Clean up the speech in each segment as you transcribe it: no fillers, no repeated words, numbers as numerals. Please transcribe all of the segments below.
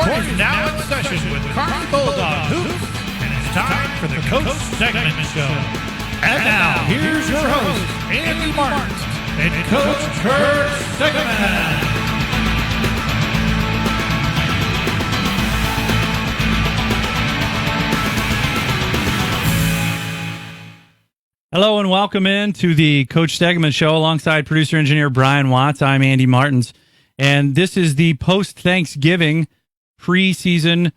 Court is now in session with Kearney Bulldog Hoops, and it's time for the Coach Stegeman Show. And now, here's your host, Andy Martens, and Coach Kurt Stegeman. Hello and welcome in to the Coach Stegeman Show alongside producer-engineer Brian Watts. I'm Andy Martens, and this is the post-Thanksgiving preseason,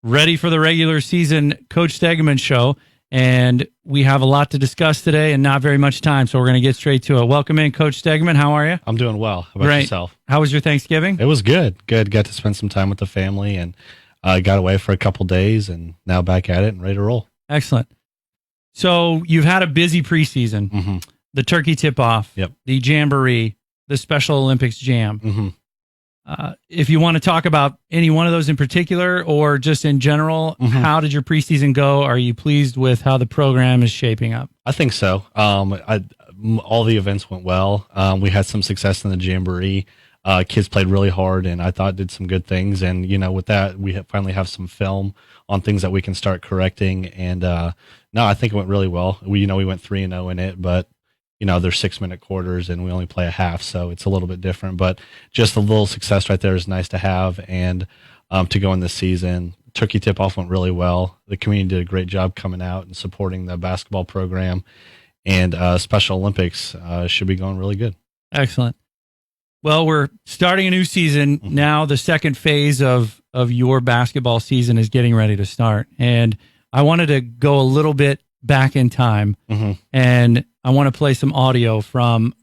ready for the regular season Coach Stegeman Show, and we have a lot to discuss today and not very much time, so we're going to get straight to it. Welcome in, Coach Stegeman. How are you? I'm doing well. How about yourself? How was your Thanksgiving? It was good. Good. Got to spend some time with the family and got away for a couple days and now back at it and ready to roll. Excellent. So you've had a busy preseason, the turkey tip-off, the jamboree, the Special Olympics jam. If you want to talk about any one of those in particular or just in general, how did your preseason go? Are you pleased with how the program is shaping up? I think so. All the events went well. We had some success in the jamboree. Kids played really hard and I thought did some good things. And, you know, with that, we finally have some film on things that we can start correcting. And no, I think it went really well. We went 3-0 in it, but, you know, there's 6-minute quarters and we only play a half. So it's a little bit different, but just a little success right there is nice to have. And to go in this season, turkey tip-off went really well. The community did a great job coming out and supporting the basketball program. And Special Olympics should be going really good. Excellent. Well, we're starting a new season. Now the second phase of your basketball season is getting ready to start. And I wanted to go a little bit back in time, and I want to play some audio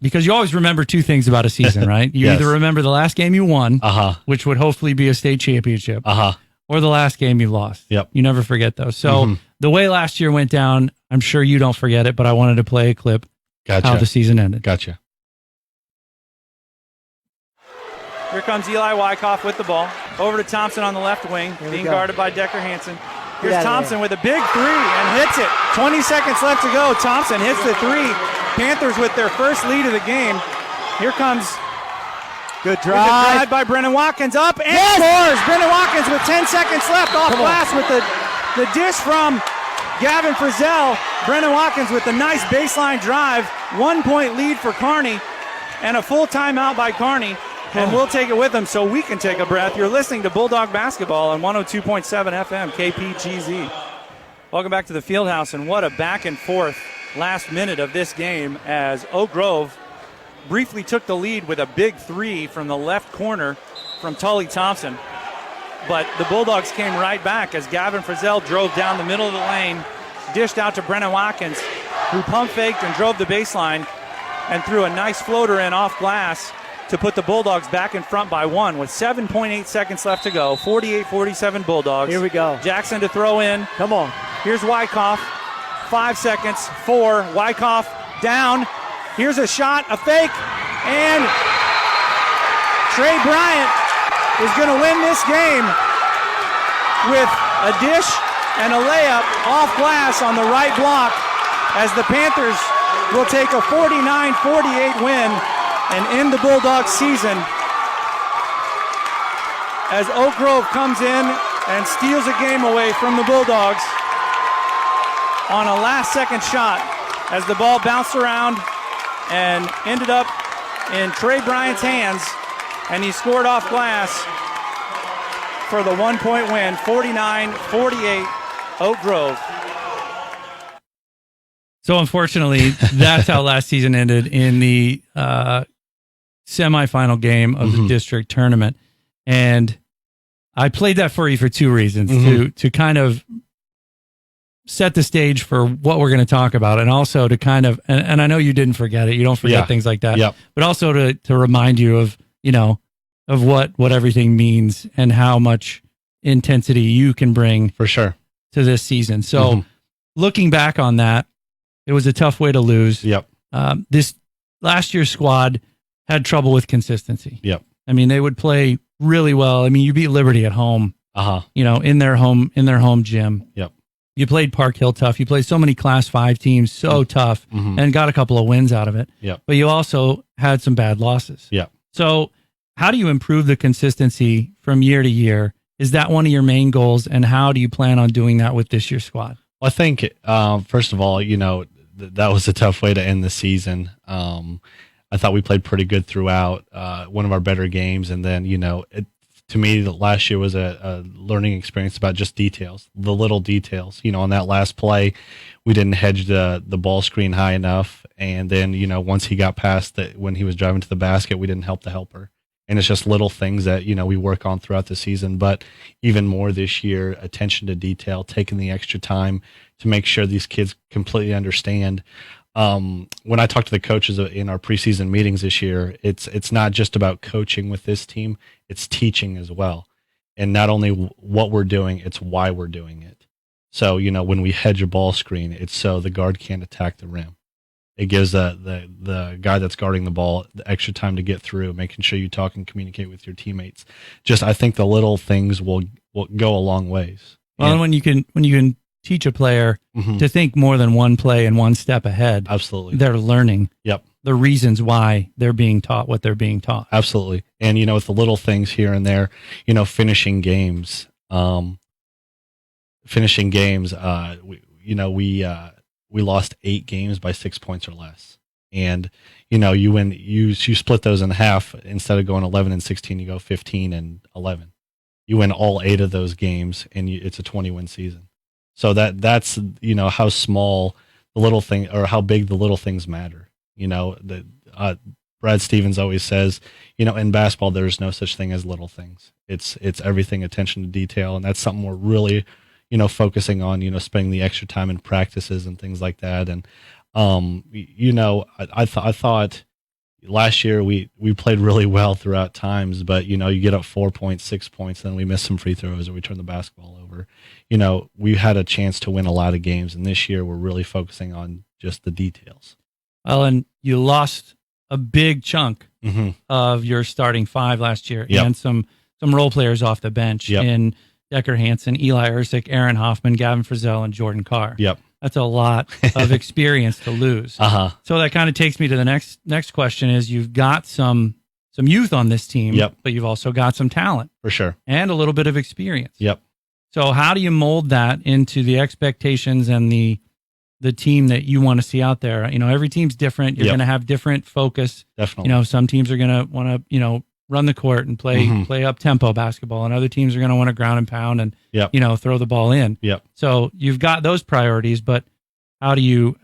because you always remember two things about a season, right? You either remember the last game you won, which would hopefully be a state championship, or the last game you lost. You never forget those. So the way last year went down, I'm sure you don't forget it, but I wanted to play a clip how the season ended. Gotcha. Here comes Eli Wyckoff with the ball. Over to Thompson on the left wing, being guarded by Decker Hansen. Here's Thompson with a big three and hits it. 20 seconds left to go. Thompson hits the three. Panthers with their first lead of the game. Here comes good drive by Brennan Watkins. Up and scores. Brennan Watkins with 10 seconds left off glass with the dish from Gavin Frizzell. Brennan Watkins with a nice baseline drive. 1 point lead for Kearney and a full timeout by Kearney. And we'll take it with them so we can take a breath. You're listening to Bulldog Basketball on 102.7 FM, KPGZ. Welcome back to the Fieldhouse, and what a back and forth last minute of this game as Oak Grove briefly took the lead with a big three from the left corner from Tully Thompson. But the Bulldogs came right back as Gavin Frizzell drove down the middle of the lane, dished out to Brennan Watkins, who pump faked and drove the baseline and threw a nice floater in off glass to put the Bulldogs back in front by one with 7.8 seconds left to go. 48-47 Bulldogs. Here we go. Jackson to throw in. Come on. Here's Wyckoff. 5 seconds. 4. Wyckoff down. Here's a shot, a fake, and Trey Bryant is going to win this game with a dish and a layup off glass on the right block as the Panthers will take a 49-48 win and end the Bulldogs season as Oak Grove comes in and steals a game away from the Bulldogs on a last-second shot as the ball bounced around and ended up in Trey Bryant's hands, and he scored off glass for the 1 point win, 49-48 Oak Grove. So unfortunately, that's how last season ended in the semifinal game of the district tournament. And I played that for you for two reasons, to kind of set the stage for what we're going to talk about, and also to kind of, and I know you didn't forget it, you don't forget things like that, but also to remind you of, of what everything means and how much intensity you can bring for sure to this season. So looking back on that, it was a tough way to lose. This last year's squad had trouble with consistency. I mean, they would play really well. I mean, you beat Liberty at home, in their home gym. You played Park Hill tough. You played so many Class 5 teams so tough and got a couple of wins out of it. But you also had some bad losses. So how do you improve the consistency from year to year Is that one of your main goals, and how do you plan on doing that with this year's squad? Well, I think, first of all, that was a tough way to end the season. I thought we played pretty good throughout, one of our better games. And then, to me, last year was a learning experience about just details, the little details. On that last play, we didn't hedge the ball screen high enough. And then, once he got past that, when he was driving to the basket, we didn't help the helper. And it's just little things that, we work on throughout the season. But even more this year, attention to detail, taking the extra time to make sure these kids completely understand. When I talk to the coaches in our preseason meetings this year, it's not just about coaching with this team, it's teaching as well. And not only what we're doing, it's why we're doing it. So, when we hedge a ball screen, it's so the guard can't attack the rim. It gives the guy that's guarding the ball the extra time to get through, making sure you talk and communicate with your teammates. I think the little things will go a long ways. Well, and when you can teach a player to think more than one play and one step ahead, absolutely, they're learning. Yep. The reasons why they're being taught what they're being taught. Absolutely. And, with the little things here and there, finishing games, we lost 8 games by 6 points or less. And, you split those in half. Instead of going 11-16, you go 15-11. You win all 8 of those games, and it's a 20-win season. So that's how small the little thing, or how big the little things matter. Brad Stevens always says, in basketball, there's no such thing as little things. It's everything, attention to detail. And that's something we're really, focusing on, spending the extra time in practices and things like that. And, I thought last year we played really well throughout times, but, you get up 4 points, 6 points, then we miss some free throws or we turn the basketball over. We had a chance to win a lot of games. And this year we're really focusing on just the details. Well, and you lost a big chunk of your starting 5 last year, and some role players off the bench in Decker Hansen, Eli Ersick, Aaron Hoffman, Gavin Frizzell, and Jordan Carr. Yep. That's a lot of experience to lose. So that kind of takes me to the next question is you've got some youth on this team, but you've also got some talent. For sure. And a little bit of experience. Yep. So how do you mold that into the expectations and the team that you want to see out there? Every team's different. You're going to have different focus. Definitely. Some teams are going to want to, run the court and play up-tempo basketball, and other teams are going to want to ground and pound and, throw the ball in. Yep. So you've got those priorities, but how do you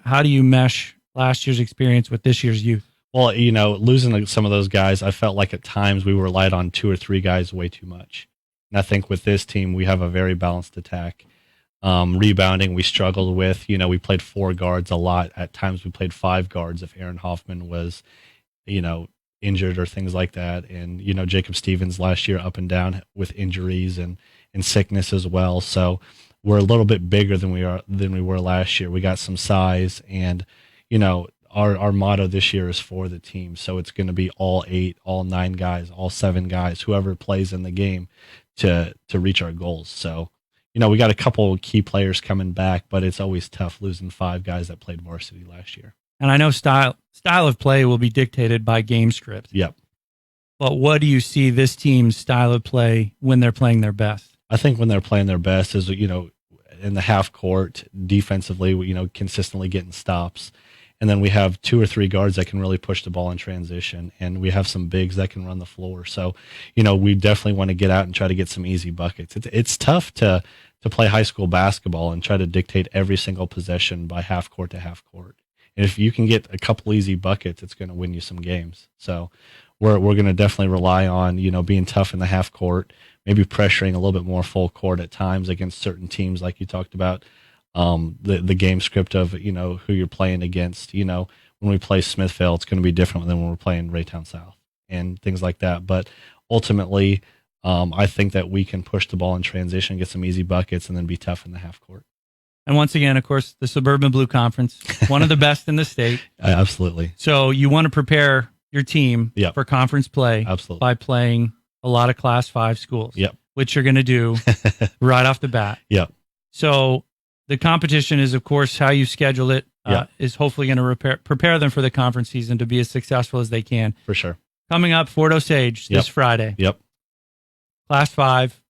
mesh last year's experience with this year's youth? Well, losing some of those guys, I felt like at times we relied on 2 or 3 guys way too much. And I think with this team, we have a very balanced attack. Rebounding, we struggled with. We played 4 guards a lot. At times, we played 5 guards if Aaron Hoffman was, injured or things like that. And, Jacob Stevens last year up and down with injuries and sickness as well. So we're a little bit bigger than we were last year. We got some size, and, our motto this year is for the team. So it's going to be all 8, all 9 guys, all 7 guys, whoever plays in the game to reach our goals. So, we got a couple of key players coming back, but it's always tough losing 5 guys that played varsity last year. And I know style of play will be dictated by game script. Yep. But what do you see this team's style of play when they're playing their best? I think when they're playing their best is, in the half court, defensively, consistently getting stops. And then we have 2 or 3 guards that can really push the ball in transition. And we have some bigs that can run the floor. So, we definitely want to get out and try to get some easy buckets. It's tough to play high school basketball and try to dictate every single possession by half court to half court. And if you can get a couple easy buckets, it's going to win you some games. So we're going to definitely rely on, being tough in the half court, maybe pressuring a little bit more full court at times against certain teams, like you talked about, the game script of, who you're playing against. When we play Smithville, it's going to be different than when we're playing Raytown South and things like that. But ultimately, I think that we can push the ball in transition, get some easy buckets, and then be tough in the half court. And once again, of course, the Suburban Blue Conference, one of the best in the state. Absolutely. So you want to prepare your team for conference play by playing a lot of Class 5 schools, which you're going to do right off the bat. So the competition is, of course, how you schedule it is hopefully going to prepare them for the conference season to be as successful as they can. For sure. Coming up, Fort Osage this Friday. Class 5.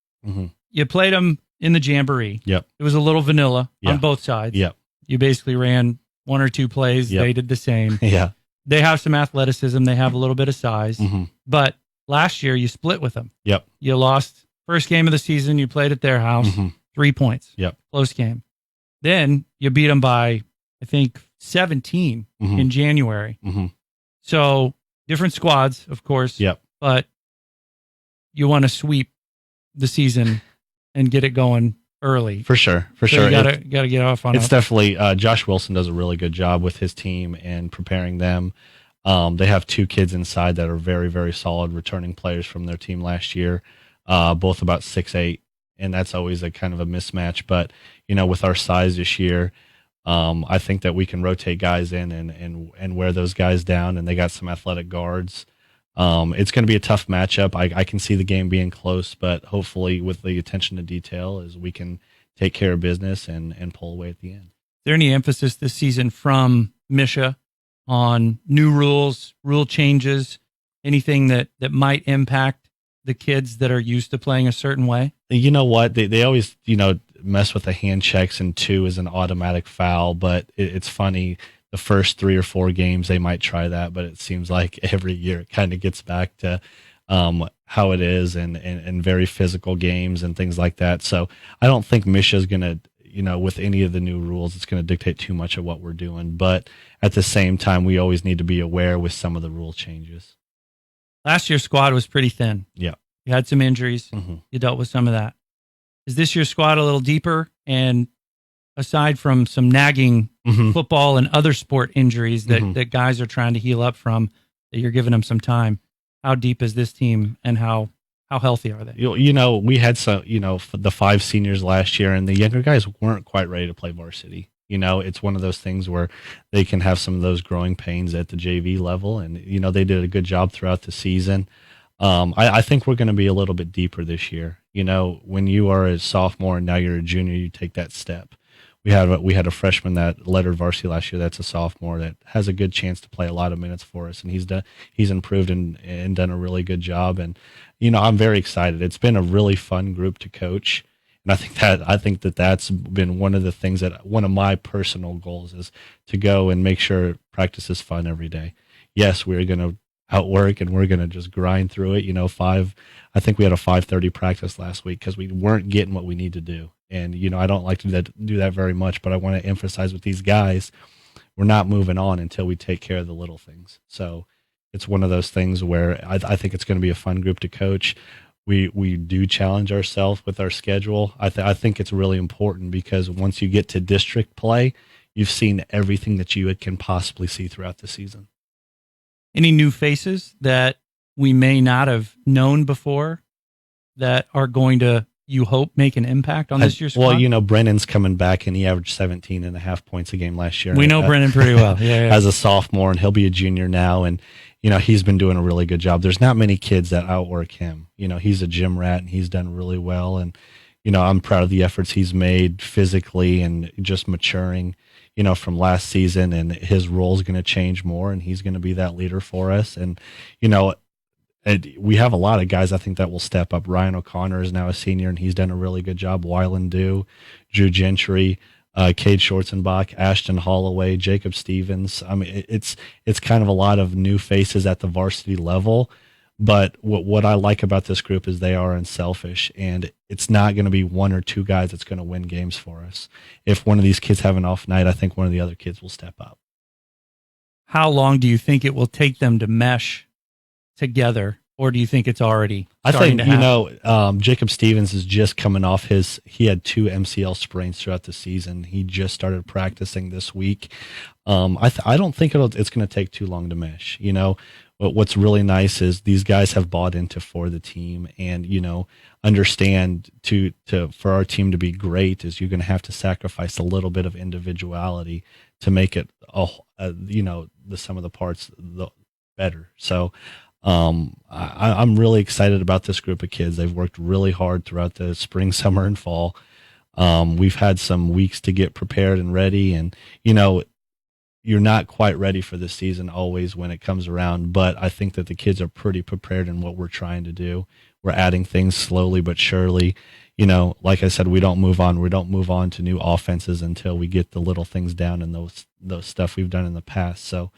you played them in the Jamboree. Yep. It was a little vanilla on both sides. Yep. You basically ran 1 or 2 plays. Yep. They did the same. Yeah. They have some athleticism. They have a little bit of size. Mm-hmm. But last year, you split with them. Yep. You lost first game of the season. You played at their house. 3 points. Yep. Close game. Then you beat them by, I think, 17 in January. So different squads, of course. Yep. But you want to sweep the season and get it going early. For sure. You gotta get off on it's definitely Josh Wilson does a really good job with his team and preparing them. They have 2 kids inside that are very, very solid returning players from their team last year, both about 6'8", and that's always a kind of a mismatch. But, with our size this year, I think that we can rotate guys in and wear those guys down, and they got some athletic guards. It's going to be a tough matchup. I can see the game being close, but hopefully with the attention to detail is we can take care of business and pull away at the end. Is there any emphasis this season from Misha on new rules, rule changes, anything that might impact the kids that are used to playing a certain way? You know what? They always, mess with the hand checks, and 2 is an automatic foul, but it's funny. The first 3 or 4 games, they might try that, but it seems like every year it kind of gets back to how it is and very physical games and things like that. So I don't think Misha's going to, with any of the new rules, it's going to dictate too much of what we're doing. But at the same time, we always need to be aware with some of the rule changes. Last year's squad was pretty thin. Yeah. You had some injuries. You dealt with some of that. Is this year's squad a little deeper? And aside from some nagging football and other sport injuries that guys are trying to heal up from, that you're giving them some time, how deep is this team and how healthy are they? We had some, the 5 seniors last year, and the younger guys weren't quite ready to play varsity. It's one of those things where they can have some of those growing pains at the JV level, and, they did a good job throughout the season. I think we're going to be a little bit deeper this year. When you are a sophomore and now you're a junior, you take that step. We had a freshman that lettered varsity last year. That's a sophomore that has a good chance to play a lot of minutes for us, and he's improved and done a really good job. And I'm very excited. It's been a really fun group to coach, and I think that's been one of the things that one of my personal goals is to go and make sure practice is fun every day. Yes, we're going to outwork and we're going to just grind through it. I think we had a 5:30 practice last week because we weren't getting what we need to do. And, I don't like to do that very much, but I want to emphasize with these guys, we're not moving on until we take care of the little things. So it's one of those things where I think it's going to be a fun group to coach. We do challenge ourselves with our schedule. I think it's really important because once you get to district play, you've seen everything that you can possibly see throughout the season. Any new faces that we may not have known before that are going to, you hope, make an impact on this year's squad? Well, Brennan's coming back, and he averaged 17.5 points a game last year. We know Brennan pretty well. Yeah. As a sophomore, and he'll be a junior now, and he's been doing a really good job. There's not many kids that outwork him. He's a gym rat, and he's done really well. And I'm proud of the efforts he's made physically and just maturing. From last season, and his role is going to change more, and he's going to be that leader for us. And we have a lot of guys I think that will step up. Ryan O'Connor is now a senior, and he's done a really good job. Wyland Dew, Drew Gentry, Cade Schwarzenbach, Ashton Holloway, Jacob Stevens. I mean, it's kind of a lot of new faces at the varsity level. But what I like about this group is they are unselfish, and it's not going to be 1 or 2 guys that's going to win games for us. If one of these kids have an off night, I think one of the other kids will step up. How long do you think it will take them to mesh together, or do you think it's already starting to happen? Jacob Stevens is just coming off he had 2 MCL sprains throughout the season. He just started practicing this week. I don't think it's going to take too long to mesh. But what's really nice is these guys have bought into for the team, and understand for our team to be great is you're going to have to sacrifice a little bit of individuality to make it the sum of the parts better. So I'm really excited about this group of kids. They've worked really hard throughout the spring, summer, and fall. We've had some weeks to get prepared and ready, and you're not quite ready for this season always when it comes around, but I think that the kids are pretty prepared in what we're trying to do. we're adding things slowly but surely. You know, like I said, we don't move on. We don't move on to new offenses until we get the little things down and those stuff we've done in the past. So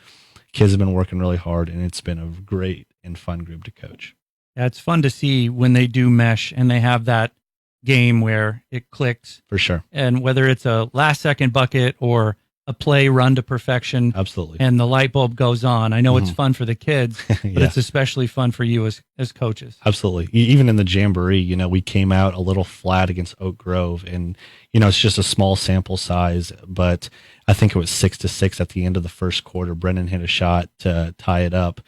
kids have been working really hard, and it's been a great and fun group to coach. Yeah, it's fun to see when they do mesh and they have that game where it clicks. For sure. And whether it's a last second bucket or a play run to perfection. Absolutely. And the light bulb goes on. I know it's fun for the kids, but it's especially fun for you as coaches. Absolutely. Even in the Jamboree, you know, we came out a little flat against Oak Grove, and, you know, it's just a small sample size, but I think it was 6-6 at the end of the first quarter. Brennan hit a shot to tie it up.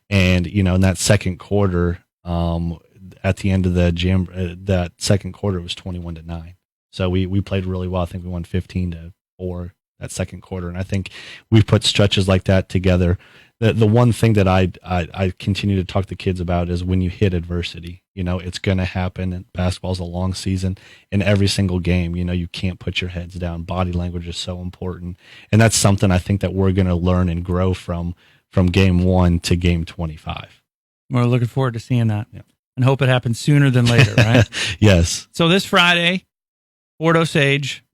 And, you know, in that second quarter, at the end of the that second quarter, it was 21-9. So we played really well. I think we won 15-4 that second quarter. And I think we put stretches like that together. The one thing that I continue to talk to kids about is when you hit adversity, you know, it's going to happen. And basketball's a long season. In every single game, you know, you can't put your heads down. Body language is so important. And that's something I think that we're going to learn and grow from game 1 to game 25. We're looking forward to seeing that. Yeah. And hope it happens sooner than later, right? Yes. So this Friday, Fort Osage,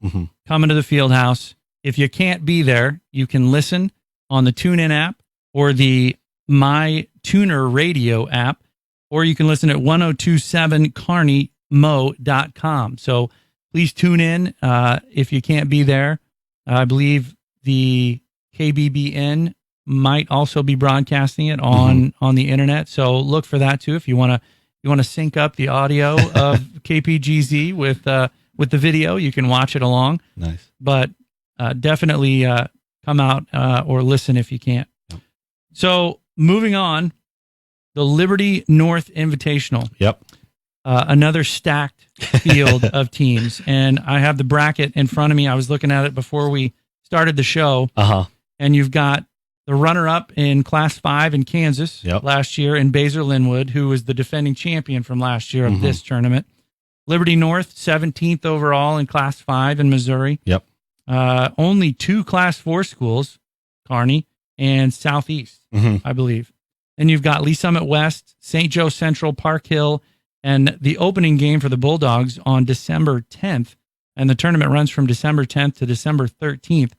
coming to the field house. If you can't be there, you can listen on the TuneIn app or the My Tuner Radio app, or you can listen at 1027carneymo.com. So please tune in if you can't be there. I believe the KBBN might also be broadcasting it on the internet. So look for that too if you want to sync up the audio of KPGZ with the video. You can watch it along. Nice. But definitely come out or listen if you can't. Yep. So moving on, the Liberty North Invitational. Yep. Another stacked field of teams. And I have the bracket in front of me. I was looking at it before we started the show. And you've got the runner-up in Class 5 in Kansas last year, and Baser Linwood, who was the defending champion from last year of this tournament. Liberty North, 17th overall in Class 5 in Missouri. Yep. Only 2 Class 4 schools, Kearney and Southeast, I believe. Then you've got Lee Summit West, St. Joe Central, Park Hill, and the opening game for the Bulldogs on December 10th. And the tournament runs from December 10th to December 13th.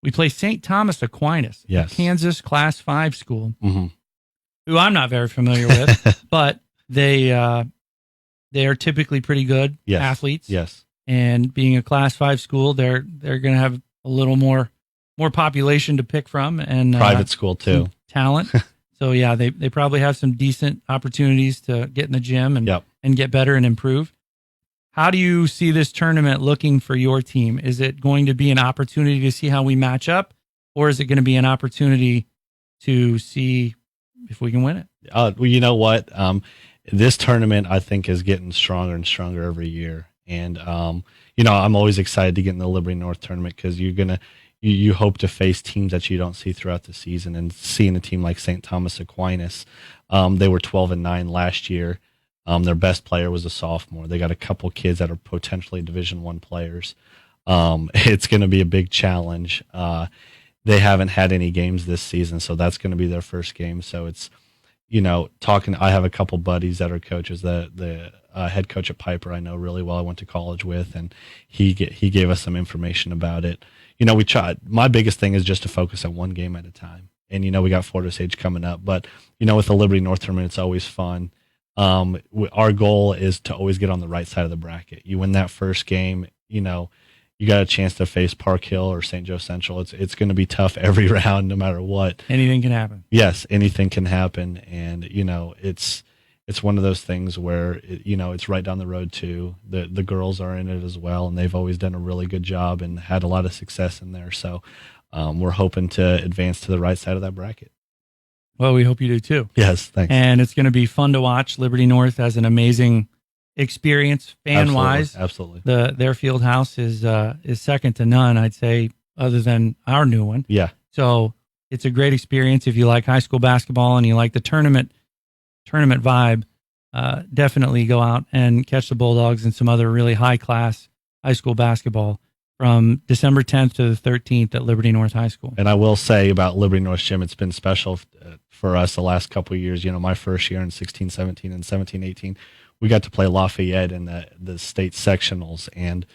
We play St. Thomas Aquinas, a Kansas Class 5 school, who I'm not very familiar with, but they are typically pretty good athletes. Yes. And being a Class 5 school, they're going to have a little more population to pick from, and private school too, talent. So yeah, they probably have some decent opportunities to get in the gym and get better and improve. How do you see this tournament looking for your team? Is it going to be an opportunity to see how we match up, or is it going to be an opportunity to see if we can win it? Well, you know what? This tournament, I think, is getting stronger and stronger every year. And, you know, I'm always excited to get in the Liberty North tournament because you hope to face teams that you don't see throughout the season. And seeing a team like St. Thomas Aquinas, they were 12-9 last year. Their best player was a sophomore. They got a couple kids that are potentially Division I players. It's going to be a big challenge. They haven't had any games this season, so that's going to be their first game. So it's, you know, I have a couple buddies that are coaches. The head coach at Piper I know really well. I went to college with, and he gave us some information about it. You know, we tried. My biggest thing is just to focus on one game at a time. And, you know, we got Fort Osage coming up. But, you know, with the Liberty North tournament, it's always fun. Our goal is to always get on the right side of the bracket. You win that first game, you know, you got a chance to face Park Hill or St. Joe Central. It's going to be tough every round, no matter what. Anything can happen. Yes, anything can happen. And, you know, it's one of those things where, you know, it's right down the road too. The girls are in it as well, and they've always done a really good job and had a lot of success in there. So we're hoping to advance to the right side of that bracket. Well, we hope you do too. Yes, thanks. And it's going to be fun to watch. Liberty North has an amazing experience fan-wise. Absolutely. Their field house is second to none, I'd say, other than our new one. Yeah. So it's a great experience if you like high school basketball and you like the tournament vibe. Definitely go out and catch the Bulldogs and some other really high-class high school basketball from December 10th to the 13th at Liberty North High School. And I will say about Liberty North Gym, it's been special for us the last couple of years. You know, my first year in 16-17 and 17-18, we got to play Lafayette in the state sectionals, and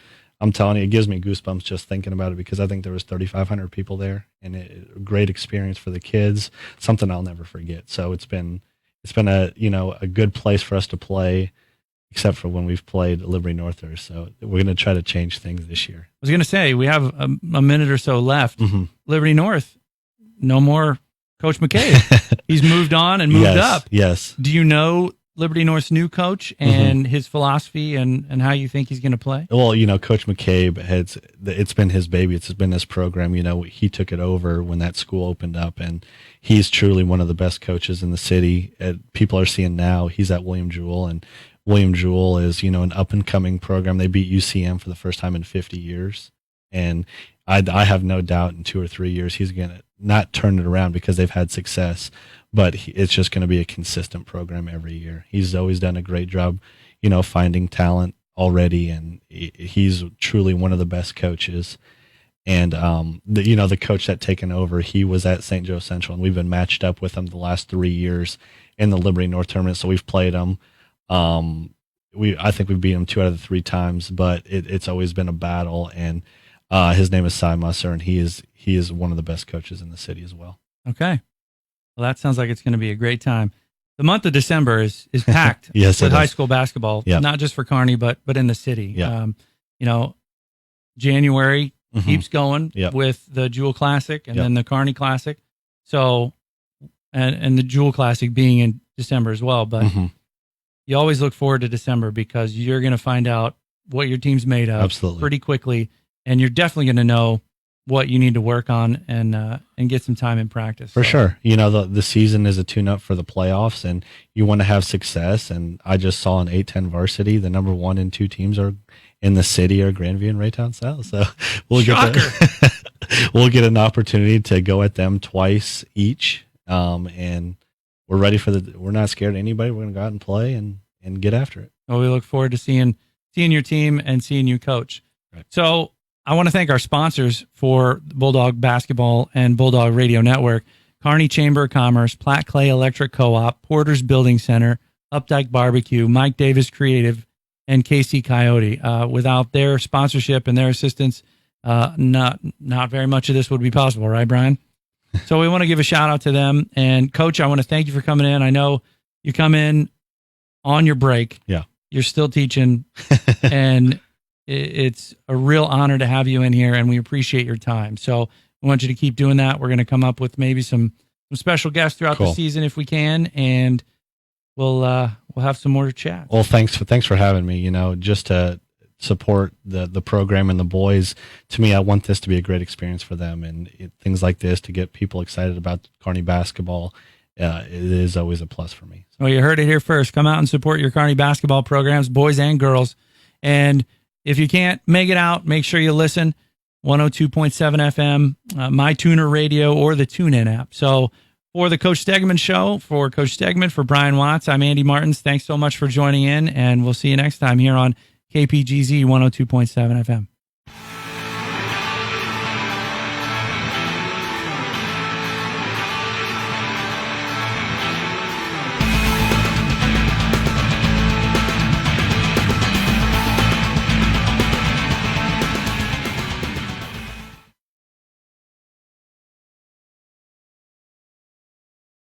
I'm telling you, it gives me goosebumps just thinking about it, because I think there was 3,500 people there, and a great experience for the kids, something I'll never forget. So it's been a good place for us to play, except for when we've played Liberty Northers. So we're going to try to change things this year. I was going to say, we have a minute or so left. Mm-hmm. Liberty North, no more Coach McCabe. He's moved on and moved up. Yes. Do you know Liberty North's new coach and his philosophy and how you think he's going to play? Well, Coach McCabe, it's been his baby. It's been his program. He took it over when that school opened up, and he's truly one of the best coaches in the city. People are seeing now he's at William Jewell, and William Jewell is, an up-and-coming program. They beat UCM for the first time in 50 years, and I have no doubt in 2 or 3 years he's going to not turn it around, because they've had success, but it's just going to be a consistent program every year. He's always done a great job, finding talent already, and he's truly one of the best coaches. And the coach that taken over, he was at St. Joe Central, and we've been matched up with him the last 3 years in the Liberty North tournament. So we've played him. I think we've beat him 2 out of the 3 times, but it's always been a battle. And his name is Cy Musser, and he is one of the best coaches in the city as well. Okay. Well, that sounds like it's going to be a great time. The month of December is packed yes, with high school basketball, yep. Not just for Kearney, but in the city. Yep. January keeps going yep. with the Jewel Classic and yep. then the Kearney Classic. So, and the Jewel Classic being in December as well. But you always look forward to December, because you're going to find out what your team's made of Absolutely. Pretty quickly. And you're definitely going to know what you need to work on and get some time in practice. For sure. The season is a tune-up for the playoffs, and you want to have success. And I just saw an 8-10 varsity. The number 1 and 2 teams are in the city are Grandview and Raytown South. So we'll get an opportunity to go at them twice each. And we're ready we're not scared of anybody. We're going to go out and play and get after it. Well, we look forward to seeing your team and seeing you coach. Right. So I want to thank our sponsors for Bulldog Basketball and Bulldog Radio Network: Kearney Chamber of Commerce, Platte Clay Electric Co-op, Porter's Building Center, Updike Barbecue, Mike Davis Creative, and KC Coyote. Without their sponsorship and their assistance, not very much of this would be possible, right, Brian? So we want to give a shout out to them. And Coach, I want to thank you for coming in. I know you come in on your break. Yeah. You're still teaching, and it's a real honor to have you in here, and we appreciate your time. So we want you to keep doing that. We're going to come up with maybe some special guests throughout the season if we can, and we'll have some more chat. Well, thanks for having me. Just to support the program and the boys. To me, I want this to be a great experience for them, and things like this to get people excited about Kearney basketball. It is always a plus for me. Well, you heard it here first. Come out and support your Kearney basketball programs, boys and girls. And if you can't make it out, make sure you listen. 102.7 FM, MyTuner Radio, or the TuneIn app. So for the Coach Stegeman Show, for Coach Stegeman, for Brian Watts, I'm Andy Martens. Thanks so much for joining in, and we'll see you next time here on KPGZ 102.7 FM.